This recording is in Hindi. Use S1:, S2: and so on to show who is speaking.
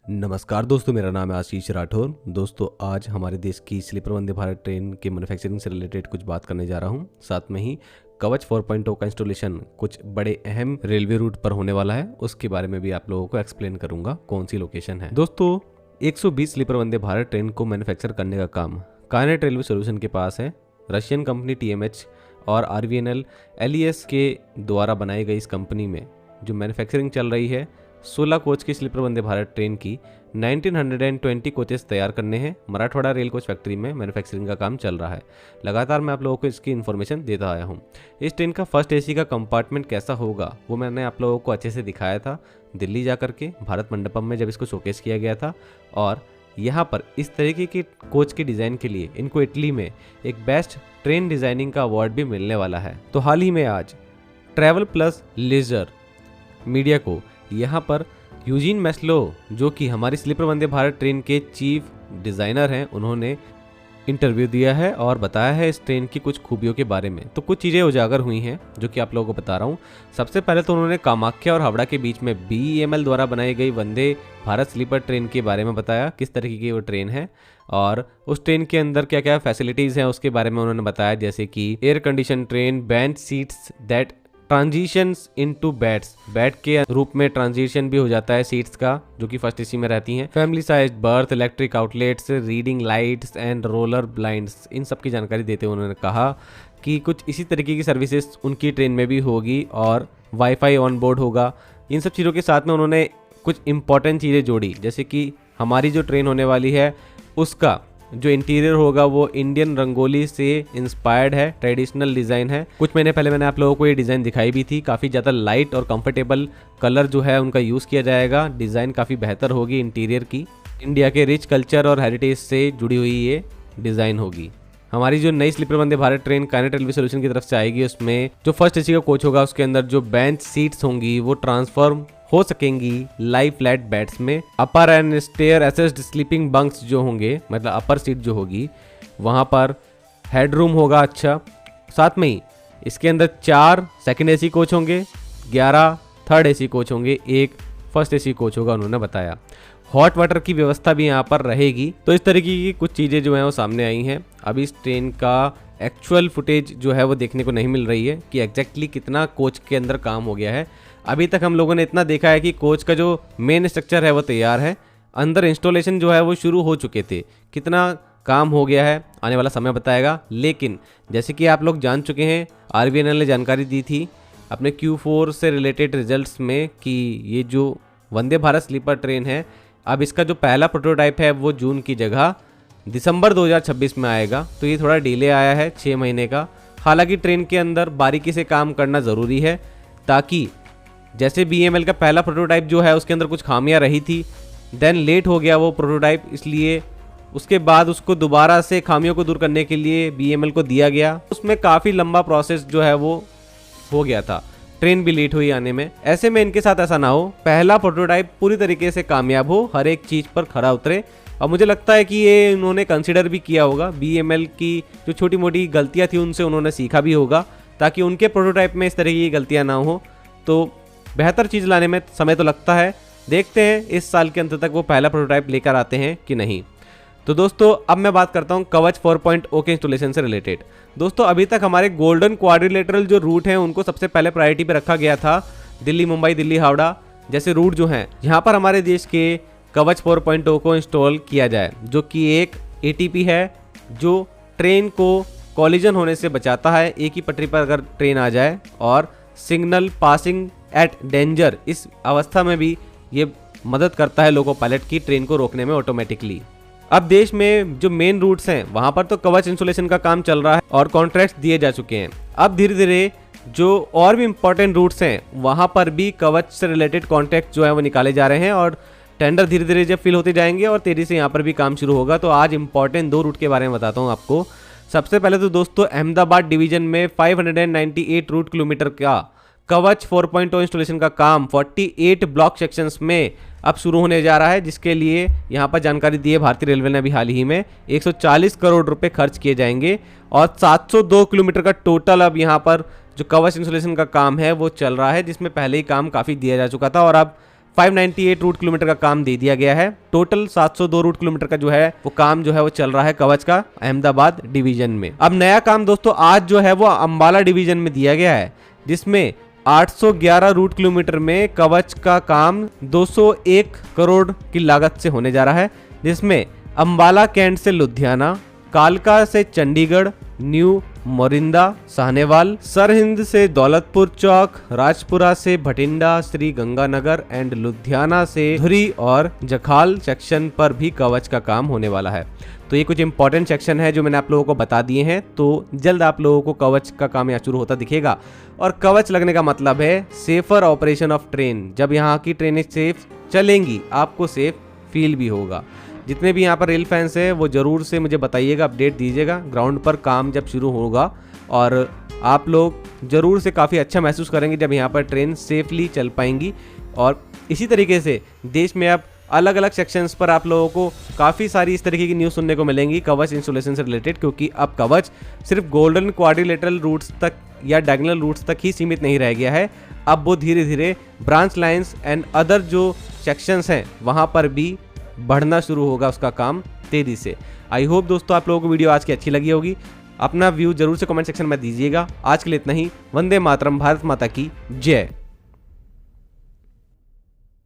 S1: नमस्कार दोस्तों, मेरा नाम है आशीष राठौर। दोस्तों, आज हमारे देश की स्लीपर वंदे भारत ट्रेन के मैन्युफैक्चरिंग से रिलेटेड कुछ बात करने जा रहा हूं। साथ में ही कवच 4.0 का इंस्टॉलेशन कुछ बड़े अहम रेलवे रूट पर होने वाला है, उसके बारे में भी आप लोगों को एक्सप्लेन करूंगा कौन सी लोकेशन है। दोस्तों, 120 स्लीपर वंदे भारत ट्रेन को मैन्युफैक्चर करने का काम कायनेट रेलवे सोल्यूशन के पास है। रशियन कंपनी TMH और RVNL LES के द्वारा बनाई गई इस कंपनी में जो मैन्युफैक्चरिंग चल रही है 16 कोच की स्लीपर वंदे भारत ट्रेन की 1920 कोचेस तैयार करने हैं। मराठवाड़ा रेल कोच फैक्ट्री में मैन्युफैक्चरिंग का काम चल रहा है। लगातार मैं आप लोगों को इसकी इन्फॉर्मेशन देता आया हूँ। इस ट्रेन का फर्स्ट AC का कंपार्टमेंट कैसा होगा वो मैंने आप लोगों को अच्छे से दिखाया था दिल्ली जा करके, भारत मंडपम में जब इसको शोकेस किया गया था। और यहाँ पर इस तरीके की कोच के डिज़ाइन के लिए इनको इटली में एक बेस्ट ट्रेन डिज़ाइनिंग का अवार्ड भी मिलने वाला है। तो हाल ही में आज ट्रैवल प्लस लीजर मीडिया को यहाँ पर यूजीन मैस्लो, जो कि हमारी स्लीपर वंदे भारत ट्रेन के चीफ डिज़ाइनर हैं, उन्होंने इंटरव्यू दिया है और बताया है इस ट्रेन की कुछ खूबियों के बारे में। तो कुछ चीज़ें उजागर हुई हैं जो कि आप लोगों को बता रहा हूँ। सबसे पहले तो उन्होंने कामाख्या और हावड़ा के बीच में BEML द्वारा बनाई गई वंदे भारत स्लीपर ट्रेन के बारे में बताया, किस तरीके की वो ट्रेन है और उस ट्रेन के अंदर क्या क्या फैसिलिटीज़ हैं उसके बारे में उन्होंने बताया, जैसे कि air condition train, bench seats that transitions into beds, bed के रूप में ट्रांजिशन भी हो जाता है सीट्स का, जो कि फर्स्ट AC में रहती हैं। Family size berth, electric outlets, reading lights and roller blinds, इन सब की जानकारी देते हुए उन्होंने कहा कि कुछ इसी तरीके की सर्विसेज उनकी ट्रेन में भी होगी और वाईफाई ऑन बोर्ड होगा। इन सब चीज़ों के साथ में उन्होंने कुछ इंपॉर्टेंट चीज़ें जोड़ी, जैसे कि हमारी जो ट्रेन होने वाली है उसका जो इंटीरियर होगा वो इंडियन रंगोली से इंस्पायर्ड है, ट्रेडिशनल डिज़ाइन है। कुछ महीने पहले मैंने आप लोगों को ये डिज़ाइन दिखाई भी थी। काफ़ी ज़्यादा लाइट और कंफर्टेबल कलर जो है उनका यूज़ किया जाएगा। डिज़ाइन काफ़ी बेहतर होगी इंटीरियर की। इंडिया के रिच कल्चर और हेरिटेज से जुड़ी हुई ये डिज़ाइन होगी। हमारी जो नई sleeper Vande Bharat train कायनेट railway solution की तरफ से आएगी, उसमें जो फर्स्ट AC का कोच होगा उसके अंदर जो बेंच सीट्स होंगी वो ट्रांसफॉर्म हो सकेंगी लाई फ्लैट बेड्स में। Upper and stair assist sleeping bunks जो होंगे, मतलब अपर सीट जो होगी वहाँ पर हेडरूम होगा अच्छा। साथ में ही इसके अंदर 4 सेकंड AC कोच होंगे, 11 थर्ड AC कोच होंगे, 1 फर्स्ट AC कोच होगा, उन्होंने बताया। हॉट वाटर की व्यवस्था भी यहाँ पर रहेगी। तो इस तरीके की कुछ चीज़ें जो हैं वो सामने आई हैं। अभी इस ट्रेन का एक्चुअल फुटेज जो है वो देखने को नहीं मिल रही है कि एग्जैक्टली कितना कोच के अंदर काम हो गया है। अभी तक हम लोगों ने इतना देखा है कि कोच का जो मेन स्ट्रक्चर है वो तैयार है, अंदर इंस्टॉलेशन जो है वो शुरू हो चुके थे। कितना काम हो गया है आने वाला समय बताएगा। लेकिन जैसे कि आप लोग जान चुके हैं, RVNL ने जानकारी दी थी अपने Q4 से रिलेटेड रिजल्ट्स में कि ये जो वंदे भारत स्लीपर ट्रेन है, अब इसका जो पहला प्रोटोटाइप है वो जून की जगह दिसंबर 2026 में आएगा। तो ये थोड़ा डिले आया है 6 महीने का। हालांकि ट्रेन के अंदर बारीकी से काम करना ज़रूरी है, ताकि जैसे BEML का पहला प्रोटोटाइप जो है उसके अंदर कुछ खामियां रही थी, देन लेट हो गया वो प्रोटोटाइप, इसलिए उसके बाद उसको दोबारा से खामियों को दूर करने के लिए BEML को दिया गया। उसमें काफ़ी लंबा प्रोसेस जो है वो हो गया था, ट्रेन भी लेट हुई आने में। ऐसे में इनके साथ ऐसा ना हो, पहला प्रोटोटाइप पूरी तरीके से कामयाब हो, हर एक चीज़ पर खरा उतरे। और मुझे लगता है कि ये उन्होंने कंसिडर भी किया होगा, BEML की जो छोटी मोटी गलतियाँ थी उनसे उन्होंने सीखा भी होगा, ताकि उनके प्रोटोटाइप में इस तरह की गलतियाँ ना हो। तो बेहतर चीज़ लाने में समय तो लगता है, देखते हैं इस साल के अंत तक वो पहला प्रोटोटाइप लेकर आते हैं कि नहीं। तो दोस्तों, अब मैं बात करता हूँ कवच 4.0 के इंस्टॉलेशन से रिलेटेड। दोस्तों, अभी तक हमारे गोल्डन क्वाड्रिलेटरल जो रूट हैं उनको सबसे पहले प्रायोरिटी पे रखा गया था। दिल्ली मुंबई, दिल्ली हावड़ा जैसे रूट जो हैं, यहाँ पर हमारे देश के कवच 4.0 को इंस्टॉल किया जाए, जो कि एक ATP है जो ट्रेन को कॉलिजन होने से बचाता है। एक ही पटरी पर अगर ट्रेन आ जाए और सिग्नल पासिंग एट डेंजर, इस अवस्था में भी ये मदद करता है लोको पायलट की ट्रेन को रोकने में ऑटोमेटिकली। अब देश में जो मेन रूट्स हैं वहाँ पर तो कवच इंस्टॉलेशन का काम चल रहा है और कॉन्ट्रैक्ट्स दिए जा चुके हैं। अब धीरे धीरे जो और भी इंपॉर्टेंट रूट्स हैं वहाँ पर भी कवच से रिलेटेड कॉन्ट्रैक्ट जो है वो निकाले जा रहे हैं और टेंडर धीरे धीरे जब फिल होते जाएंगे और तेजी से यहाँ पर भी काम शुरू होगा। तो आज इंपॉर्टेंट 2 रूट के बारे में बताता हूँ आपको। सबसे पहले तो दोस्तों, अहमदाबाद डिवीजन में 598 रूट किलोमीटर का कवच 4.0 इंस्टॉलेशन का काम 48 ब्लॉक सेक्शंस में अब शुरू होने जा रहा है, जिसके लिए यहाँ पर जानकारी दी है भारतीय रेलवे ने अभी हाल ही में 140 करोड़ रुपए खर्च किए जाएंगे और 702 किलोमीटर का टोटल अब यहाँ पर जो कवच इंस्टॉलेशन का काम है वो चल रहा है, जिसमें पहले ही काम काफ़ी दिया जा चुका था और अब 598 रूट किलोमीटर का काम दे दिया गया है। टोटल 702 रूट किलोमीटर का जो है वो काम जो है वो चल रहा है कवच का अहमदाबाद डिवीजन में। अब नया काम दोस्तों आज जो है वो अंबाला डिवीजन में दिया गया है, जिसमें 811 रूट किलोमीटर में कवच का काम 201 करोड़ की लागत से होने जा रहा है, जिसमें अंबाला कैंट से लुधियाना, कालका से चंडीगढ़, न्यू मोरिंदा साहनेवाल, सरहिंद से दौलतपुर चौक, राजपुरा से भटिंडा श्री गंगानगर एंड लुधियाना से धुरी और जखाल सेक्शन पर भी कवच का काम होने वाला है। तो ये कुछ इंपॉर्टेंट सेक्शन है जो मैंने आप लोगों को बता दिए हैं। तो जल्द आप लोगों को कवच का काम यहाँ शुरू होता दिखेगा। और कवच लगने का मतलब है सेफर ऑपरेशन ऑफ ट्रेन। जब यहाँ की ट्रेनें सेफ चलेंगी आपको सेफ फील भी होगा। जितने भी यहाँ पर रेल फैंस हैं वो ज़रूर से मुझे बताइएगा, अपडेट दीजिएगा ग्राउंड पर काम जब शुरू होगा, और आप लोग ज़रूर से काफ़ी अच्छा महसूस करेंगे जब यहाँ पर ट्रेन सेफली चल पाएंगी। और इसी तरीके से देश में अब अलग अलग सेक्शंस पर आप लोगों को काफ़ी सारी इस तरीके की न्यूज़ सुनने को मिलेंगी कवच इंस्टॉलेशन से रिलेटेड, क्योंकि अब कवच सिर्फ गोल्डन क्वाड्रिलेटरल रूट्स तक या डायगोनल रूट्स तक ही सीमित नहीं रह गया है। अब वो धीरे धीरे ब्रांच लाइन्स एंड अदर जो सेक्शंस हैं वहाँ पर भी बढ़ना शुरू होगा उसका काम तेजी से। आई होप दोस्तों आप लोगों को वीडियो आज की अच्छी लगी होगी। अपना व्यू जरूर से कमेंट सेक्शन में दीजिएगा। आज के लिए इतना ही। वंदे मातरम, भारत माता की जय।